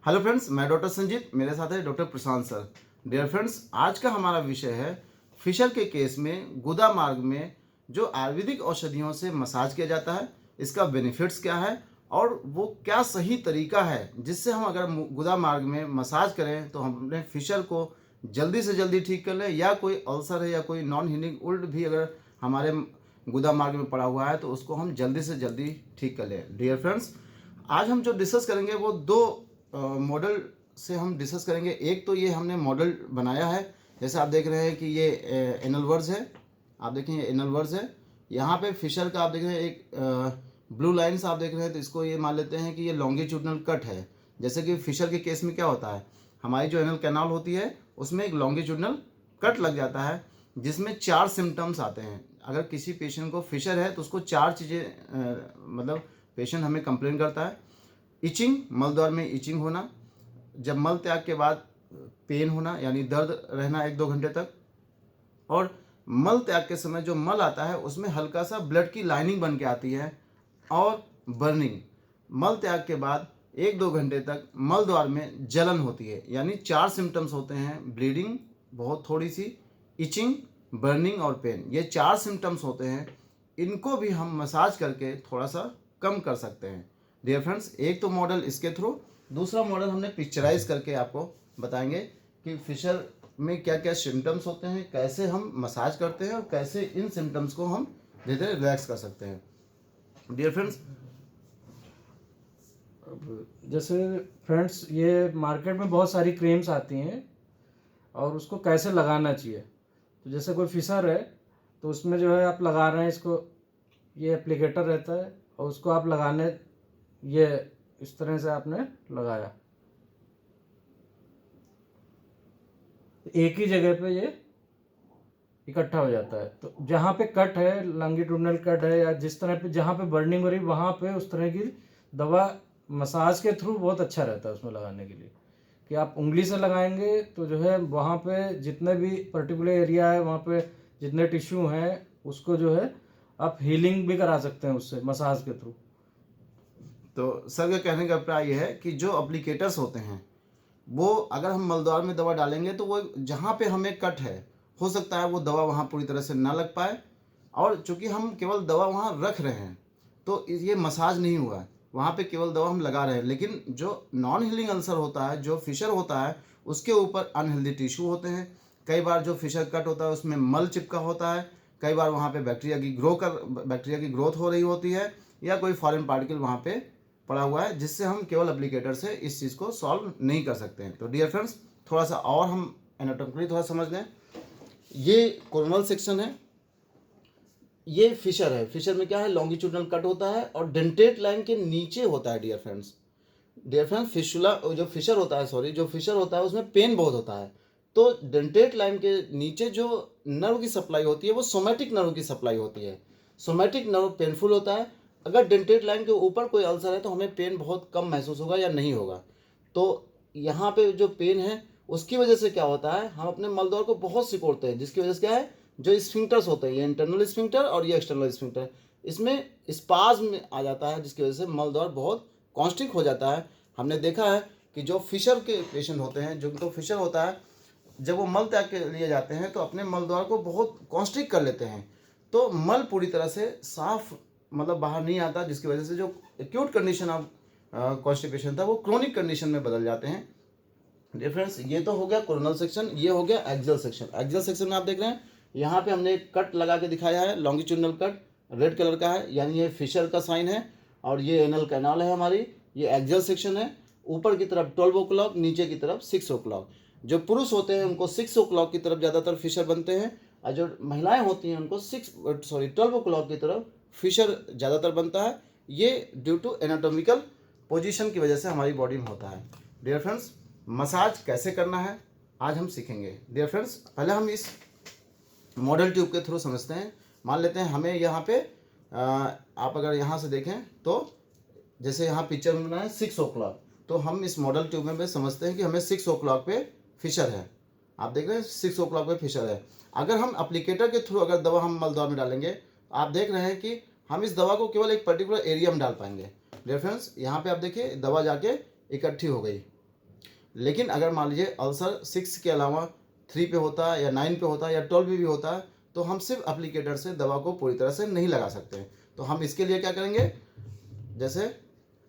Hello friends, मैं doctor Sanjeet, मेरे साथ है डॉक्टर प्रशांत सर। डियर फ्रेंड्स, आज का हमारा विषय है फिशर के केस में गुदा मार्ग में जो आयुर्वेदिक औषधियों से मसाज किया जाता है, इसका बेनिफिट्स क्या है और वो क्या सही तरीका है जिससे हम अगर गुदा मार्ग में मसाज करें तो हम अपने फिशर को जल्दी से जल्दी ठीक कर लें, या कोई अल्सर है या कोई नॉन हीलिंग वुंड भी अगर हमारे गुदा मार्ग में पड़ा हुआ है तो उसको हम जल्दी से जल्दी ठीक कर लें। डियर फ्रेंड्स, आज हम जो डिस्कस करेंगे वो दो मॉडल से हम डिस्कस करेंगे। एक तो ये हमने मॉडल बनाया है, जैसे आप देख रहे हैं कि ये एनल वर्ड्स है, आप देखें ये एनल वर्ड्स है। यहाँ पे फिशर का आप देख रहे हैं एक ब्लू लाइन्स आप देख रहे हैं, तो इसको ये मान लेते हैं कि ये लॉन्गिट्यूडनल कट है। जैसे कि फिशर के केस में क्या होता है, हमारी जो एनल कैनाल होती है उसमें एक लॉन्गिट्यूडनल कट लग जाता है, जिसमें 4 सिम्टम्स आते हैं। अगर किसी पेशेंट को फिशर है तो उसको 4 चीज़ें मतलब पेशेंट हमें कंप्लेन करता है। इचिंग, मलद्वार में इचिंग होना, जब मल त्याग के बाद पेन होना यानी दर्द रहना 1-2 घंटे तक, और मल त्याग के समय जो मल आता है उसमें हल्का सा ब्लड की लाइनिंग बन के आती है, और बर्निंग। मल त्याग के बाद 1-2 घंटे तक मल द्वार में जलन होती है। यानी 4 सिम्टम्स होते हैं, ब्लीडिंग बहुत थोड़ी सी, इचिंग, बर्निंग और पेन। ये 4 सिम्टम्स होते हैं, इनको भी हम मसाज करके थोड़ा सा कम कर सकते हैं। डियर फ्रेंड्स, एक तो मॉडल इसके थ्रू, दूसरा मॉडल हमने पिक्चराइज करके आपको बताएंगे कि फिशर में क्या क्या सिम्टम्स होते हैं, कैसे हम मसाज करते हैं और कैसे इन सिम्टम्स को हम धीरे धीरे रिलैक्स कर सकते हैं। डियर फ्रेंड्स, जैसे फ्रेंड्स, ये मार्केट में बहुत सारी क्रीम्स आती हैं और उसको कैसे लगाना चाहिए। तो जैसे कोई फिशर है तो उसमें जो है आप लगा रहे हैं इसको, ये एप्लीकेटर रहता है और उसको आप लगाने, ये इस तरह से आपने लगाया, एक ही जगह पे ये इकट्ठा हो जाता है। तो जहाँ पे कट है, लॉन्गिट्यूडनल कट है या जिस तरह पे जहाँ पे बर्निंग हो रही, वहाँ पे उस तरह की दवा मसाज के थ्रू बहुत अच्छा रहता है उसमें लगाने के लिए। कि आप उंगली से लगाएंगे तो जो है वहाँ पे जितने भी पर्टिकुलर एरिया है, वहाँ पे जितने टिश्यू हैं, उसको जो है आप हीलिंग भी करा सकते हैं उससे, मसाज के थ्रू। तो सर का कहने का अभिप्राय यह है कि जो एप्लीकेटर्स होते हैं वो अगर हम मलद्वार में दवा डालेंगे तो वो जहाँ पे हमें कट है, हो सकता है वो दवा वहाँ पूरी तरह से ना लग पाए, और चूंकि हम केवल दवा वहाँ रख रहे हैं तो ये मसाज नहीं हुआ है, वहाँ पे केवल दवा हम लगा रहे हैं। लेकिन जो नॉन हीलिंग अल्सर होता है, जो फिशर होता है, उसके ऊपर अनहेल्दी टिश्यू होते हैं। कई बार जो फिशर कट होता है उसमें मल चिपका होता है, कई बार वहाँ पे बैक्टीरिया की ग्रोथ हो रही होती है, या कोई फॉरेन पार्टिकल वहाँ पे पड़ा हुआ है, जिससे हम केवल एप्लीकेटर से इस चीज़ को सॉल्व नहीं कर सकते हैं। तो डियर फ्रेंड्स, थोड़ा सा और हम एनाटॉमिकली थोड़ा समझ लें। ये कोरोनल सेक्शन है, ये फिशर है। फिशर में क्या है, लॉन्गिट्यूडनल कट होता है और डेंटेट लाइन के नीचे होता है। डियर फ्रेंड्स, फिशुला जो फिशर होता है, सॉरी, जो फिशर होता है उसमें पेन बहुत होता है। तो डेंटेट लाइन के नीचे जो नर्व की सप्लाई होती है वो सोमैटिक नर्व की सप्लाई होती है। सोमैटिक नर्व पेनफुल होता है। अगर डेंटेट लाइन के ऊपर कोई अल्सर है तो हमें पेन बहुत कम महसूस होगा या नहीं होगा। तो यहाँ पे जो पेन है उसकी वजह से क्या होता है, हम अपने मलद्वार को बहुत सिकोड़ते हैं, जिसकी वजह से क्या है, जो स्फिंक्टर्स होते हैं, ये इंटरनल स्फिंक्टर और ये एक्सटर्नल स्फिंक्टर, इसमें स्पाज्म आ जाता है, जिसकी वजह से मलद्वार बहुत कॉन्स्ट्रिक्ट हो जाता है। हमने देखा है कि जो फिशर के पेशेंट होते हैं, जो तो फिशर होता है, जब वो मल त्याग के लिए जाते हैं तो अपने मल द्वार को बहुत कॉन्स्ट्रिक्ट कर लेते हैं, तो मल पूरी तरह से साफ मतलब बाहर नहीं आता, जिसकी वजह से जो एक्यूट कंडीशन ऑफ कॉन्स्टिपेशन था वो क्रोनिक कंडीशन में बदल जाते हैं। डिफरेंस ये तो हो गया कोरोनल सेक्शन, ये हो गया एक्सियल सेक्शन। एक्सियल सेक्शन में आप देख रहे हैं यहाँ पे हमने एक कट लगा के दिखाया है, लॉन्गिट्यूडनल कट रेड कलर का है, यानी ये फिशर का साइन है, और ये एनल कैनाल है हमारी। ये एक्सियल सेक्शन है, ऊपर की तरफ 12 o'clock, नीचे की तरफ 6 o'clock। जो पुरुष होते हैं उनको 6 o'clock की तरफ ज़्यादातर फिशर बनते हैं, और जो महिलाएं होती हैं उनको 12 o'clock की तरफ फिशर ज़्यादातर बनता है। ये ड्यू टू एनाटॉमिकल पोजीशन की वजह से हमारी बॉडी में होता है। डियर फ्रेंड्स, मसाज कैसे करना है आज हम सीखेंगे। डियर फ्रेंड्स, पहले हम इस मॉडल ट्यूब के थ्रू समझते हैं। मान लेते हैं हमें यहाँ पे आप अगर यहाँ से देखें तो जैसे यहाँ पिक्चर में बना है 6 o'clock, तो हम इस मॉडल ट्यूब में समझते हैं कि हमें 6 o'clock पे फिशर है। आप देख रहे हैं 6 o'clock पे फिशर है। अगर हम एप्लीकेटर के थ्रू अगर दवा हम मलद्वार में डालेंगे, आप देख रहे हैं कि हम इस दवा को केवल एक पर्टिकुलर एरिया में डाल पाएंगे। डियर फ्रेंड्स, यहाँ पे आप देखिए दवा जाके इकट्ठी हो गई, लेकिन अगर मान लीजिए अल्सर 6 के अलावा 3 पे होता है या 9 पे होता है या 12 पे भी होता है, तो हम सिर्फ एप्लीकेटर से दवा को पूरी तरह से नहीं लगा सकते हैं। तो हम इसके लिए क्या करेंगे, जैसे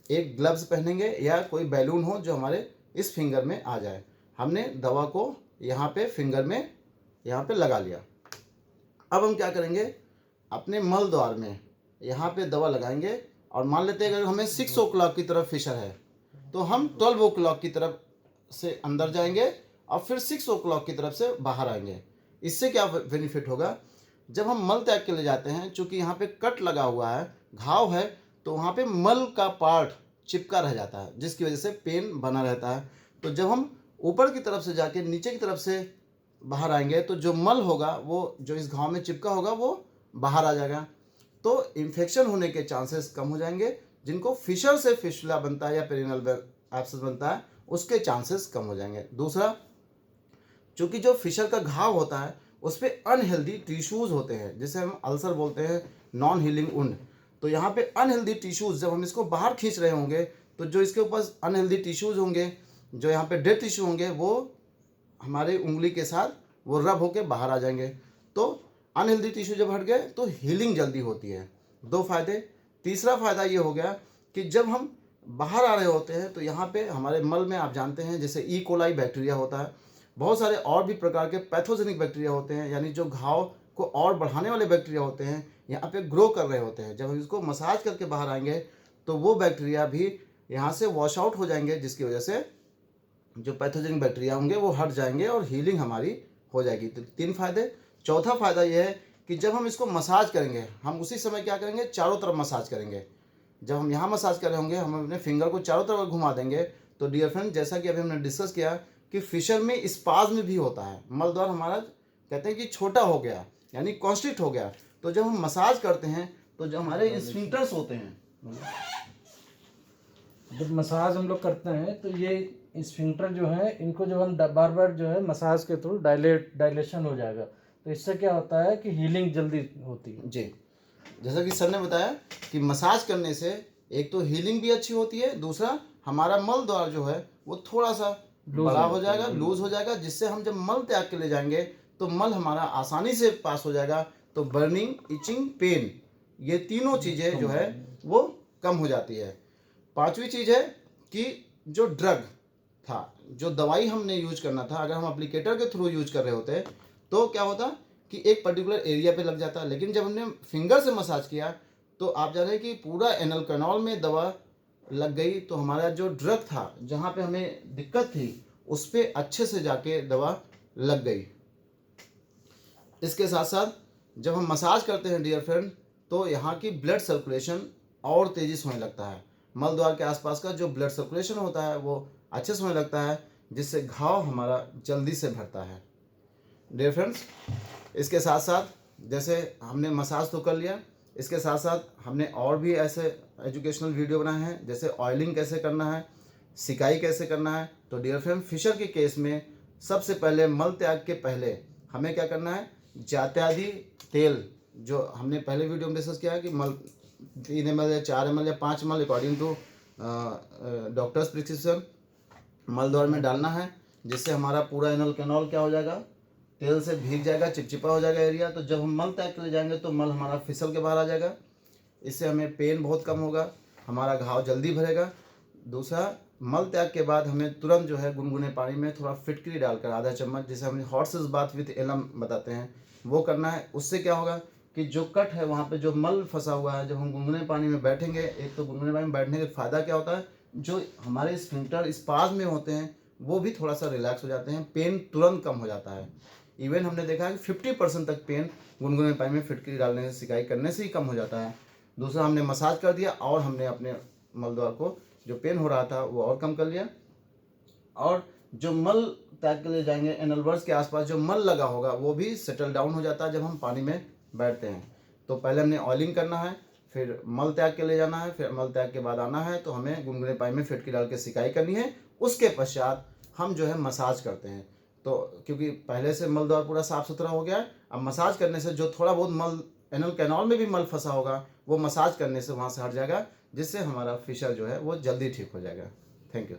एक ग्लव्स पहनेंगे या कोई बैलून हो जो हमारे इस फिंगर में आ जाए। हमने दवा को यहाँ पे फिंगर में यहाँ पे लगा लिया। अब हम क्या करेंगे, अपने मल द्वार में यहाँ पे दवा लगाएंगे और मान लेते हैं अगर हमें 6 o'clock की तरफ फिशर है तो हम 12 o'clock की तरफ से अंदर जाएंगे और फिर 6 o'clock की तरफ से बाहर आएंगे। इससे क्या बेनिफिट होगा, जब हम मल त्याग के लिए जाते हैं, चूँकि यहाँ पे कट लगा हुआ है, घाव है, तो वहाँ पे मल का पार्ट चिपका रह जाता है जिसकी वजह से पेन बना रहता है। तो जब हम ऊपर की तरफ से जाके नीचे की तरफ से बाहर आएंगे तो जो मल होगा वो जो इस घाव में चिपका होगा वो बाहर आ जाएगा, तो इन्फेक्शन होने के चांसेस कम हो जाएंगे। जिनको फिशर से फिशुला बनता है या पेरिनल एब्सेस बनता है उसके चांसेस कम हो जाएंगे। दूसरा, चूँकि जो फिशर का घाव होता है उस पर अनहेल्दी टिश्यूज़ होते हैं जिसे हम अल्सर बोलते हैं, नॉन हीलिंग वुंड। तो यहाँ पे अनहेल्दी टिश्यूज़ जब हम इसको बाहर खींच रहे होंगे तो जो इसके ऊपर अनहेल्दी टिश्यूज़ होंगे, जो यहाँ पे डेड टिश्यू होंगे, वो हमारे उंगली के साथ वो रब होके बाहर आ जाएंगे। तो अनहेल्दी टिश्यू जब हट गए तो हीलिंग जल्दी होती है। 2 फायदे। तीसरा फ़ायदा ये हो गया कि जब हम बाहर आ रहे होते हैं तो यहाँ पे हमारे मल में आप जानते हैं जैसे ई कोलाई बैक्टीरिया होता है, बहुत सारे और भी प्रकार के पैथोजेनिक बैक्टीरिया होते हैं, यानी जो घाव को और बढ़ाने वाले बैक्टीरिया होते हैं, यहाँ पे ग्रो कर रहे होते हैं। जब हम इसको मसाज करके बाहर आएंगे तो वो बैक्टीरिया भी यहाँ से वॉश आउट हो जाएंगे, जिसकी वजह से जो पैथोजेनिक बैक्टीरिया होंगे वो हट जाएंगे और हीलिंग हमारी हो जाएगी। तो 3 फायदे। चौथा फ़ायदा ये है कि जब हम इसको मसाज करेंगे, हम उसी समय क्या करेंगे, चारों तरफ मसाज करेंगे। जब हम यहाँ मसाज कर रहे होंगे, हम अपने फिंगर को चारों तरफ घुमा देंगे। तो डियर फ्रेंड, जैसा कि अभी हमने डिस्कस किया कि फिशर में स्पाज्म भी होता है, मल द्वार हमारा कहते हैं कि छोटा हो गया यानी कॉन्स्ट्रिक्ट हो गया। तो जब हम मसाज करते हैं तो जो हमारे स्फिंक्टर्स होते हैं, जब मसाज हम लोग करते हैं तो ये स्फिंक्टर जो है इनको जब हम बार बार जो है मसाज के थ्रू डायलेशन हो जाएगा, तो इससे क्या होता है कि हीलिंग जल्दी होती है। जी, जैसा कि सर ने बताया कि मसाज करने से एक तो हीलिंग भी अच्छी होती है, दूसरा हमारा मल द्वार जो है वो थोड़ा सा बड़ा हो जाएगा, लूज हो जाएगा, जिससे हम जब मल त्याग के ले जाएंगे तो मल हमारा आसानी से पास हो जाएगा। तो बर्निंग, इचिंग, पेन, ये तीनों चीज़ें जो है वो कम हो जाती है। 5वीं चीज़ है कि जो ड्रग था, जो दवाई हमने यूज करना था, अगर हम एप्लीकेटर के थ्रू यूज कर रहे होते तो क्या होता कि एक पर्टिकुलर एरिया पे लग जाता, लेकिन जब हमने फिंगर से मसाज किया तो आप जान रहे हैं कि पूरा एनल कैनाल में दवा लग गई। तो हमारा जो ड्रग था, जहाँ पे हमें दिक्कत थी, उस पर अच्छे से जाके दवा लग गई। इसके साथ साथ जब हम मसाज करते हैं डियर फ्रेंड, तो यहाँ की ब्लड सर्कुलेशन और तेज़ी से होने लगता है। मल द्वार के आसपास का जो ब्लड सर्कुलेशन होता है वो अच्छे से होने लगता है, जिससे घाव हमारा जल्दी से भरता है डियर फ्रेंड्स। इसके साथ साथ जैसे हमने मसाज तो कर लिया, इसके साथ साथ हमने और भी ऐसे एजुकेशनल वीडियो बनाए हैं, जैसे ऑयलिंग कैसे करना है, सिकाई कैसे करना है। तो डियर फ्रेंड, फिशर के केस में सबसे पहले मल त्याग के पहले हमें क्या करना है, जात्यादि तेल, जो हमने पहले वीडियो में डिस्कस किया है कि मल 3 ml या 4 ml या 5 ml according to doctor's prescription मल द्वार में डालना है, जिससे हमारा पूरा एनल कैनाल क्या हो जाएगा, तेल से भीग जाएगा, चिपचिपा हो जाएगा एरिया। तो जब हम मल त्याग के ले जाएंगे तो मल हमारा फिसल के बाहर आ जाएगा। इससे हमें पेन बहुत कम होगा, हमारा घाव जल्दी भरेगा। दूसरा, मल त्याग के बाद हमें तुरंत जो है गुनगुने पानी में थोड़ा फिटकरी डालकर आधा चम्मच, जिसे हम हॉर्सेस बाथ विथ एलम बताते हैं, वो करना है। उससे क्या होगा कि जो कट है वहाँ पे जो मल फंसा हुआ है, जब हम गुनगुने पानी में बैठेंगे, एक तो गुनगुने पानी में बैठने का फ़ायदा क्या होता है, जो हमारे स्फिंक्टर स्पाज में होते हैं वो भी थोड़ा सा रिलैक्स हो जाते हैं, पेन तुरंत कम हो जाता है। इवन हमने देखा है कि 50% तक पेन गुनगुने पानी में फिटकरी डालने से, सिकाई करने से ही कम हो जाता है। दूसरा, हमने मसाज कर दिया और हमने अपने मल द्वार को जो पेन हो रहा था वो और कम कर लिया। और जो मल त्याग के लिए जाएंगे, एनलवर्स के आसपास जो मल लगा होगा वो भी सेटल डाउन हो जाता है जब हम पानी में बैठते हैं। तो पहले हमने ऑयलिंग करना है, फिर मल त्याग के ले जाना है, फिर मल त्याग के बाद आना है तो हमें गुनगुने पानी में फिटकी डाल के सिकाई करनी है। उसके पश्चात हम जो है मसाज करते हैं। तो क्योंकि पहले से मल द्वार पूरा साफ़ सुथरा हो गया है, अब मसाज करने से जो थोड़ा बहुत मल एनल कैनाल में भी मल फंसा होगा वो मसाज करने से वहाँ से हट जाएगा, जिससे हमारा फिशर जो है वो जल्दी ठीक हो जाएगा। Thank you.